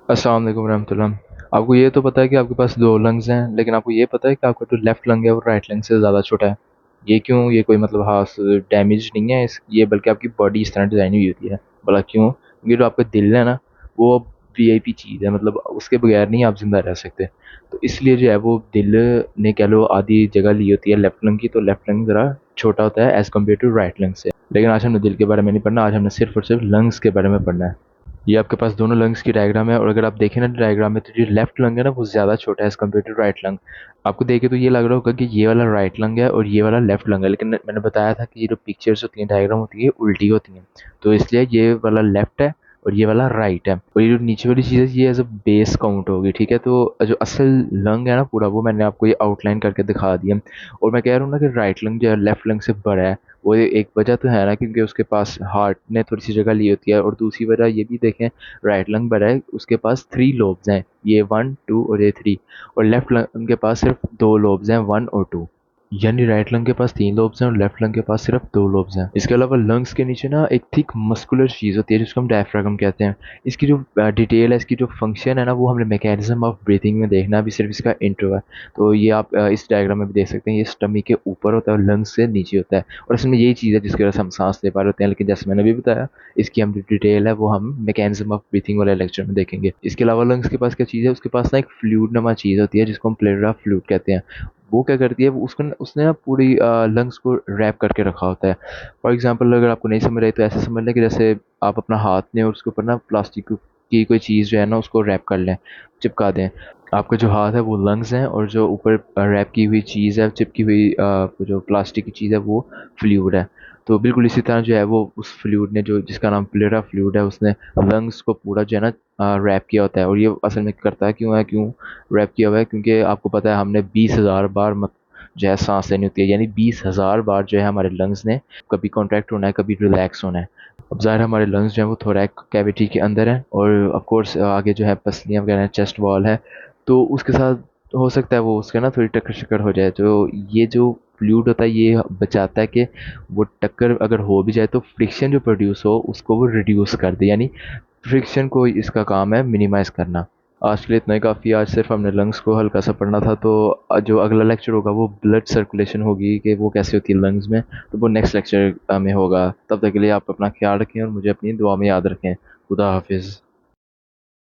अस्सलाम वालेकुम रहमतुल्लाह। आपको ये तो पता है कि आपके पास 2 लंग्स हैं, लेकिन आपको ये पता है कि आपका जो लेफ्ट लंग है वो राइट लंग से ज़्यादा छोटा है? ये क्यों? ये कोई मतलब ख़ास डैमेज नहीं है ये, बल्कि आपकी बॉडी इस तरह डिज़ाइन हुई होती है। भला क्यों? क्योंकि जो आपका दिल है ना, वो वीआईपी चीज़ है, मतलब उसके बगैर नहीं आप ज़िंदा रह सकते। तो इसलिए जो है वो दिल ने कह लो आधी जगह ली होती है लेफ्ट लंग की, तो लेफ्ट लंग ज़रा छोटा होता है as compare to right lung से। लेकिन आज हमने दिल के बारे में नहीं पढ़ना, आज हमने सिर्फ़ और सिर्फ लंग्स के बारे में पढ़ना है। ये आपके पास दोनों लंग्स की डायग्राम है, और अगर आप देखें ना डायग्राम में, तो जो लेफ्ट लंग है ना वो ज़्यादा छोटा है as compare to right lung. आपको देखे तो ये लग रहा होगा कि ये वाला राइट लंग है और ये वाला लेफ्ट लंग है, लेकिन मैंने बताया था कि ये जो पिक्चर्स होती हैं, डायग्राम होती है, उल्टी होती हैं। तो इसलिए ये वाला लेफ्ट है और ये वाला राइट है, और ये जो नीचे वाली चीज़ है ये एज अ बेस काउंट होगी, ठीक है। तो जो असल लंग है ना पूरा, वो मैंने आपको ये आउटलाइन करके दिखा दिया। और मैं कह रहा हूँ ना कि राइट लंग जो है लेफ्ट लंग से बड़ा है, वो एक वजह तो है ना, क्योंकि उसके पास हार्ट ने थोड़ी सी जगह ली होती है, और दूसरी वजह ये भी देखें, राइट लंग बड़ा है, उसके पास 3 लोब्स हैं, ये 1 2 और ये 3। और लेफ्ट लंग के पास सिर्फ 2 लोब्स हैं, 1 और 2। यानी राइट लंग के पास 3 लोब्स हैं और लेफ्ट लंग के पास सिर्फ 2 लोब्स हैं। इसके अलावा लंग्स के नीचे ना एक थिक मस्कुलर चीज़ होती है जिसको हम डायफ्रागम कहते हैं। इसकी जो डिटेल है, इसकी जो फंक्शन है ना, वो हमने मैकेनिज्म ऑफ ब्रीथिंग में देखना है, अभी सिर्फ इसका इंट्रो है। तो ये आप इस डायग्राम में भी देख सकते हैं, ये स्टमी के ऊपर होता है और लंग्स से नीचे होता है, और इसमें यही चीज़ है जिसकी वजह से हम सांस ले पा रहे होते हैं। लेकिन जैसे मैंने भी बताया, इसकी हम जो डिटेल है वो हम मैकेनिज्म ऑफ ब्रीथिंग वाले लेक्चर में देखेंगे। इसके अलावा लंग्स के पास क्या चीज़ है, उसके पास ना एक फ्लूइड नमा चीज़ होती है जिसको हम प्लेरा फ्लूइड कहते हैं। वो क्या करती है, वो उसको उसने ना पूरी लंग्स को रैप करके रखा होता है। फॉर एग्जांपल अगर आपको नहीं समझ रही तो ऐसे समझ लें कि जैसे आप अपना हाथ लें और उसके ऊपर ना प्लास्टिक की कोई चीज़ जो है ना उसको रैप कर लें, चिपका दें। आपका जो हाथ है वो लंग्स हैं, और जो ऊपर रैप की हुई चीज़ है, चिपकी हुई जो प्लास्टिक की चीज़ है, वो फ्लूइड है। तो बिल्कुल इसी तरह जो है वो उस फ्लूइड ने, जो जिसका नाम प्लेरा फ्लूइड है, उसने लंग्स को पूरा जो है ना रैप किया होता है। और ये असल में करता है क्यों रैप किया हुआ है, क्योंकि आपको पता है हमने 20,000 बार जो है सांस लेनी होती है, यानी 20,000 बार जो है हमारे लंग्स ने कभी कॉन्ट्रैक्ट होना है, कभी रिलैक्स होना है। अब ज़ाहिर है हमारे लंग्स जो है वो थोरैक कैविटी के अंदर है, और ऑफ कोर्स आगे जो है पसलियाँ वगैरह, चेस्ट वॉल है, तो उसके साथ हो सकता है वो उसके ना थोड़ी टक्कर शक्कर हो जाए। तो ये जो फ्लूइड होता है ये बचाता है कि वो टक्कर अगर हो भी जाए तो फ्रिक्शन जो प्रोड्यूस हो उसको वो रिड्यूस कर दे, यानी फ्रिक्शन को इसका काम है मिनिमाइज़ करना। आज के लिए इतना ही काफ़ी। आज सिर्फ हमने लंग्स को हल्का सा पढ़ना था, तो जो अगला लेक्चर होगा वो ब्लड सर्कुलेशन होगी कि वो कैसे होती है लंग्स में, तो वो नेक्स्ट लेक्चर में होगा। तब तक के लिए आप अपना ख्याल रखें और मुझे अपनी दुआ में याद रखें। खुदा हाफिज़।